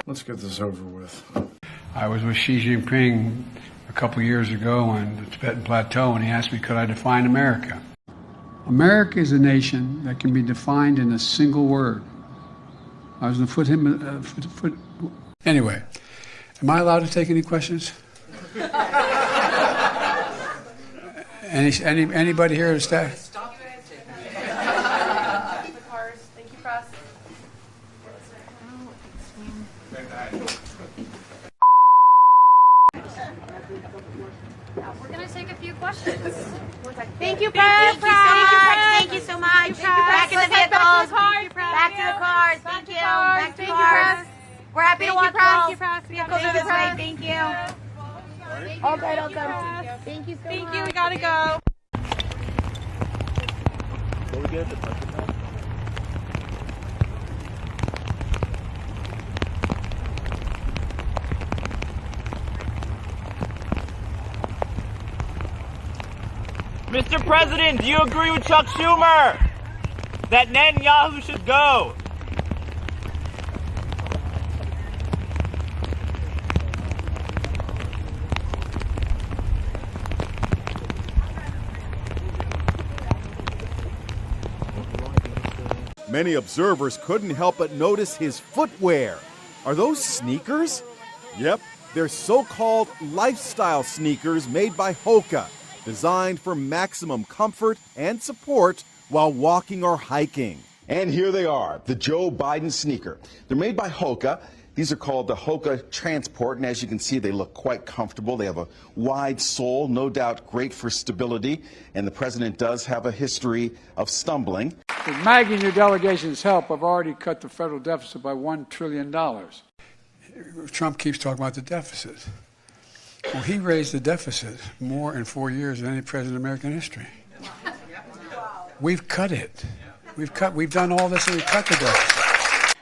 Let's get this over with. I was with Xi Jinping a couple years ago on the Tibetan Plateau, and he asked me, could I define America? America is a nation that can be defined in a single word. I was going to put Anyway, am I allowed to take any questions? Anybody here to staff? Stop the cars. Thank you, press. We're going to take a few questions. Thank you, press. Thank you so much. Back in the vehicles. Back to the cars. Thank you. Back to the cars. We're happy to watch you. Vehicles are this way. Thank you. All good. Thank you so much. Thank you. We got to go. Mr. President, do you agree with Chuck Schumer that Netanyahu should go? Many observers couldn't help but notice his footwear. Are those sneakers? Yep, they're so-called lifestyle sneakers made by Hoka, designed for maximum comfort and support while walking or hiking. And here they are, the Joe Biden sneaker. They're made by Hoka. These are called the Hoka Transport, and as you can see, they look quite comfortable. They have a wide sole, no doubt great for stability, and the president does have a history of stumbling. With Maggie and your delegation's help, I've already cut the federal deficit by $1 trillion. Trump keeps talking about the deficit. Well, he raised the deficit more in 4 years than any president in American history. We've cut it. We've done all this and we've cut the deficit.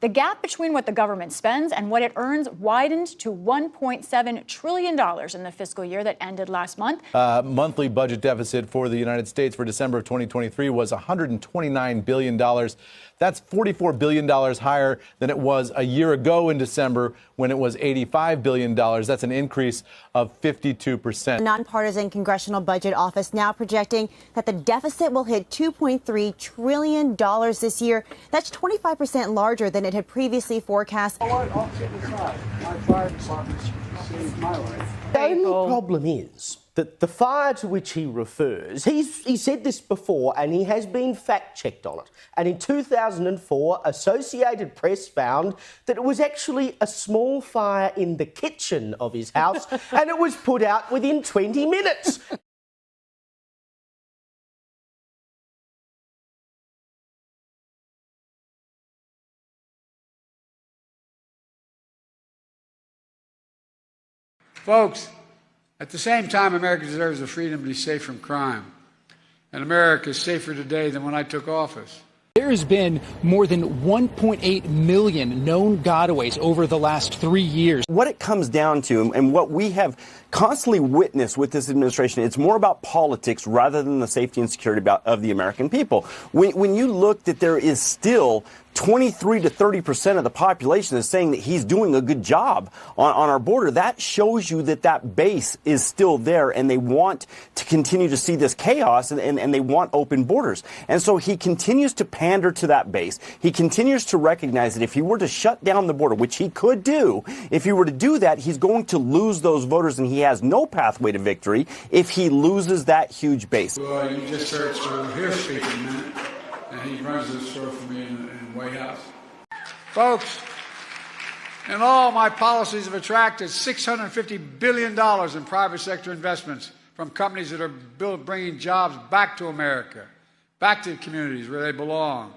The gap between what the government spends and what it earns widened to $1.7 trillion in the fiscal year that ended last month. Monthly budget deficit for the United States for December of 2023 was $129 billion. That's $44 billion higher than it was a year ago in December when it was $85 billion. That's an increase of 52%. Nonpartisan Congressional Budget Office now projecting that the deficit will hit $2.3 trillion this year. That's 25% larger than it had previously forecast. I'll sit aside. My fire department saved my life. The only problem is that the fire to which he refers, he said this before and he has been fact-checked on it. And in 2004, Associated Press found that it was actually a small fire in the kitchen of his house and it was put out within 20 minutes. Folks, at the same time, America deserves the freedom to be safe from crime. And America is safer today than when I took office. There has been more than 1.8 million known gotaways over the last 3 years. What it comes down to, and what we have constantly witnessed with this administration, it's more about politics rather than the safety and security of the American people. When you look that there is still 23 to 30% of the population is saying that he's doing a good job on our border, that shows you that that base is still there and they want to continue to see this chaos and they want open borders. And so he continues to pander to that base. He continues to recognize that if he were to shut down the border, which he could do, if he were to do that, he's going to lose those voters and he has no pathway to victory if he loses that huge base. Well, you just heard Sir here speaking a minute, and he runs this store for me in White House. Folks, in all, my policies have attracted $650 billion in private sector investments from companies that are bringing jobs back to America, back to the communities where they belong.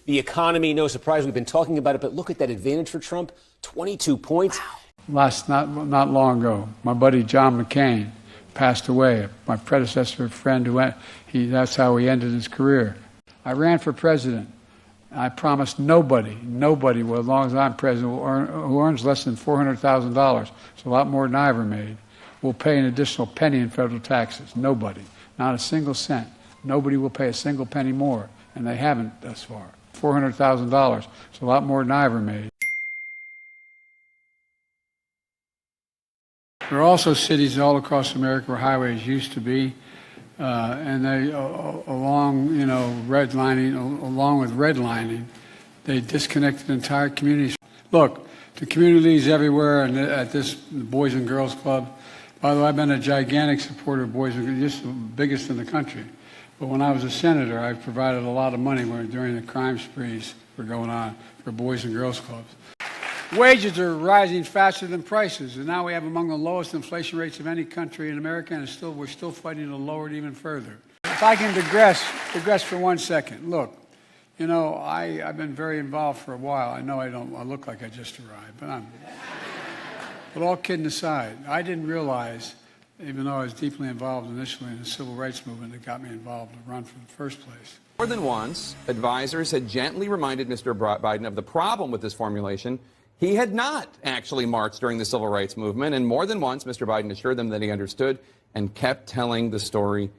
The economy, no surprise, we've been talking about it, but look at that advantage for Trump, 22 points. Wow. Not long ago, my buddy John McCain passed away, my predecessor friend that's how he ended his career. I ran for president. I promised nobody will, as long as I'm president, who earns less than $400,000, it's a lot more than I ever made, will pay an additional penny in federal taxes. Nobody. Not a single cent. Nobody will pay a single penny more, and they haven't thus far. $400,000, it's a lot more than I ever made. There are also cities all across America where highways used to be, and they, along with redlining, they disconnected entire communities. Look, the communities everywhere, and at this Boys and Girls Club. By the way, I've been a gigantic supporter of Boys and Girls, just the biggest in the country. But when I was a senator, I provided a lot of money during the crime sprees were going on for Boys and Girls Clubs. Wages are rising faster than prices, and now we have among the lowest inflation rates of any country in America, and we're still fighting to lower it even further. If I can digress for 1 second. Look, you know, I've been very involved for a while. I know I look like I just arrived, but all kidding aside, I didn't realize, even though I was deeply involved initially in the civil rights movement that got me involved to run for the first place. More than once, advisors had gently reminded Mr. Biden of the problem with this formulation. He had not actually marched during the civil rights movement, and more than once, Mr. Biden assured them that he understood and kept telling the story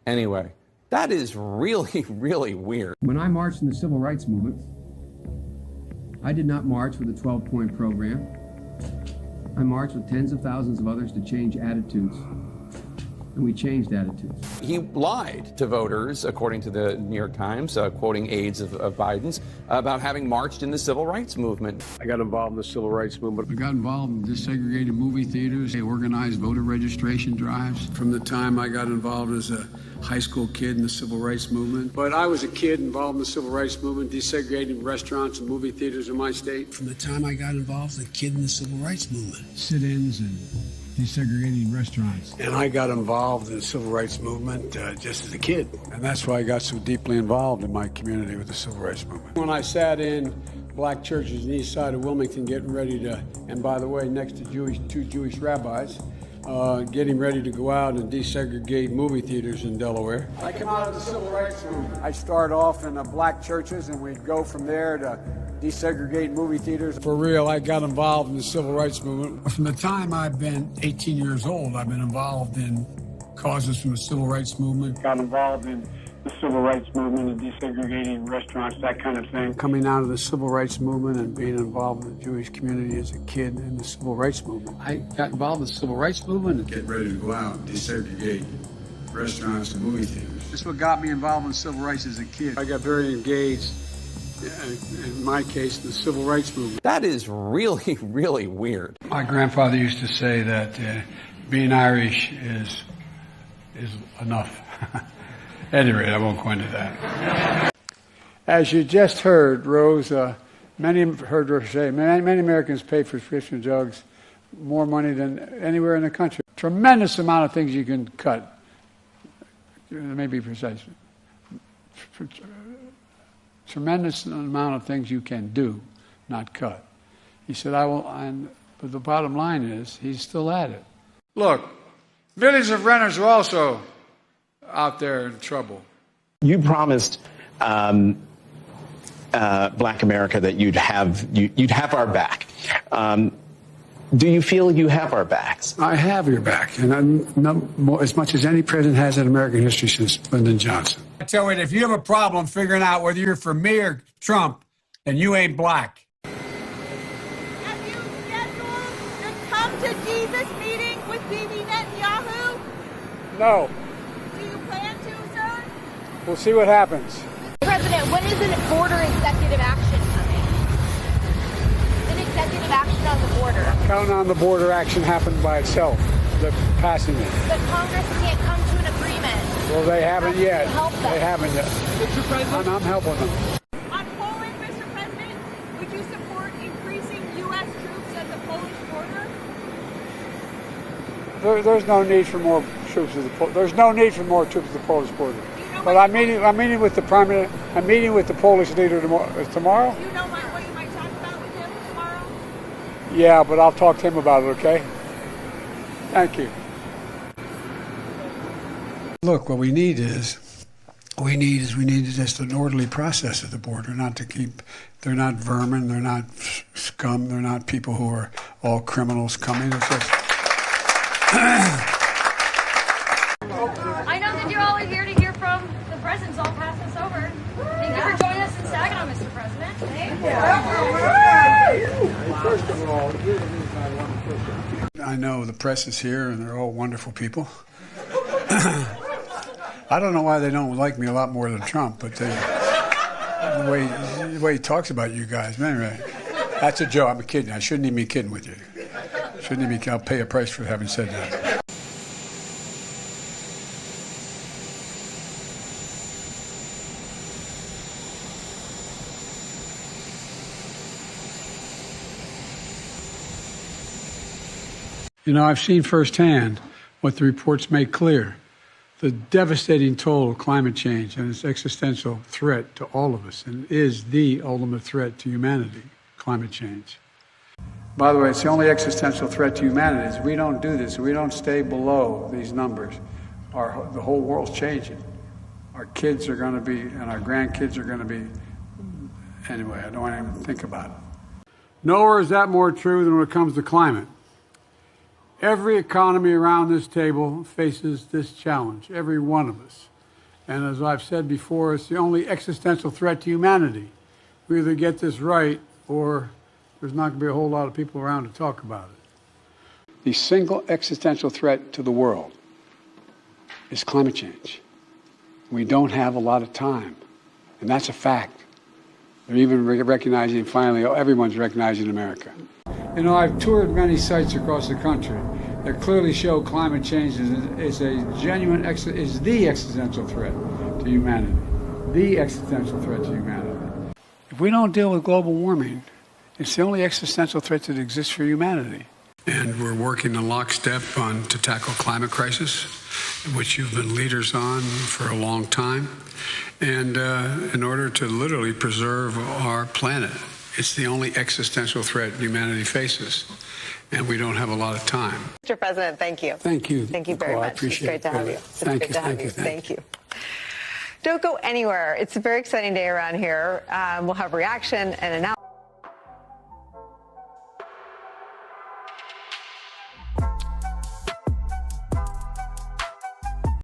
anyway. That is really, really weird. When I marched in the civil rights movement, I did not march with a 12-point program. I marched with tens of thousands of others to change attitudes, and we changed attitudes. He lied to voters, according to the New York Times, quoting aides of Biden's, about having marched in the civil rights movement. I got involved in the civil rights movement. I got involved in desegregated movie theaters. They organized voter registration drives. From the time I got involved as a high school kid in the civil rights movement. But I was a kid involved in the civil rights movement, desegregating restaurants and movie theaters in my state. From the time I got involved as a kid in the civil rights movement. Sit-ins and desegregating restaurants. And I got involved in the civil rights movement just as a kid. And that's why I got so deeply involved in my community with the civil rights movement. When I sat in black churches on the east side of Wilmington getting ready to, and by the way, next to two Jewish rabbis, getting ready to go out and desegregate movie theaters in Delaware. I come out of the civil rights movement. I start off in the black churches, and we'd go from there to desegregate movie theaters. For real, I got involved in the civil rights movement. From the time I've been 18 years old, I've been involved in causes from the civil rights movement. Got involved in the civil rights movement and desegregating restaurants, that kind of thing. Coming out of the civil rights movement and being involved in the Jewish community as a kid in the civil rights movement. I got involved in the civil rights movement and get ready to go out and desegregate restaurants and movie theaters. That's what got me involved in civil rights as a kid. I got very engaged, in my case, in the civil rights movement. That is really, really weird. My grandfather used to say that being Irish is enough. At any rate, I won't go into that. As you just heard, Rose, many Americans pay for prescription drugs more money than anywhere in the country. Tremendous amount of things you can cut. Let me be precise. Tremendous amount of things you can do, not cut. He said, but the bottom line is, he's still at it. Look, millions of renters are also out there in trouble. You promised Black America that you'd have our back. Do you feel you have our backs? I have your back, and as much as any president has in American history since Lyndon Johnson. I tell you, if you have a problem figuring out whether you're for me or Trump, then you ain't black. Have you scheduled the Come to Jesus meeting with Bibi Netanyahu? No. Do you plan to, sir? We'll see what happens. President, when is an border executive action coming? An executive action on the border. Count on the border action happening by itself, the passing it. But Congress can't come to an agreement. Well, they haven't yet. Help them. They haven't yet. Mr. President? I'm helping them. On Poland, Mr. President, would you support increasing U.S. troops at the Polish border? There's no need for more troops at the There's no need for more troops at the Polish border. But I'm meeting with the I'm meeting with the Polish leader tomorrow. Do you know what you might talk about with him tomorrow? Yeah, but I'll talk to him about it. Okay. Thank you. Look, what we need is just an orderly process at the border, they're not vermin, they're not scum, they're not people who are all criminals coming. It's just, I know that you all are here to hear from the president, so I'll pass this over. Thank you for joining us in Saginaw, Mr. President. Thank you. First of all, here's the reason I want to push it. I know the press is here, and they're all wonderful people. I don't know why they don't like me a lot more than Trump, but the way he talks about you guys. Anyway, that's a joke. I'm kidding. I shouldn't even be kidding with you. Shouldn't even. I'll pay a price for having said that. You know, I've seen firsthand what the reports make clear, the devastating toll of climate change and its existential threat to all of us, and is the ultimate threat to humanity, climate change. By the way, it's the only existential threat to humanity. If we don't do this, if we don't stay below these numbers, the whole world's changing. Our kids are going to be, and our grandkids are going to be, anyway, I don't want to even think about it. Nowhere is that more true than when it comes to climate. Every economy around this table faces this challenge, every one of us. And as I've said before, it's the only existential threat to humanity. We either get this right or there's not going to be a whole lot of people around to talk about it. The single existential threat to the world is climate change. We don't have a lot of time, and that's a fact. They're even recognizing, finally, everyone's recognizing America. You know, I've toured many sites across the country that clearly show climate change is a genuine, is the existential threat to humanity. The existential threat to humanity. If we don't deal with global warming, it's the only existential threat that exists for humanity. And we're working in lockstep to tackle climate crisis, which you've been leaders on for a long time, and in order to literally preserve our planet. It's the only existential threat humanity faces, and we don't have a lot of time. Mr. President, thank you. Thank you. Thank you very much. I appreciate it's great to have you. Thank you. Thank you. Don't go anywhere. It's a very exciting day around here. We'll have reaction and analysis.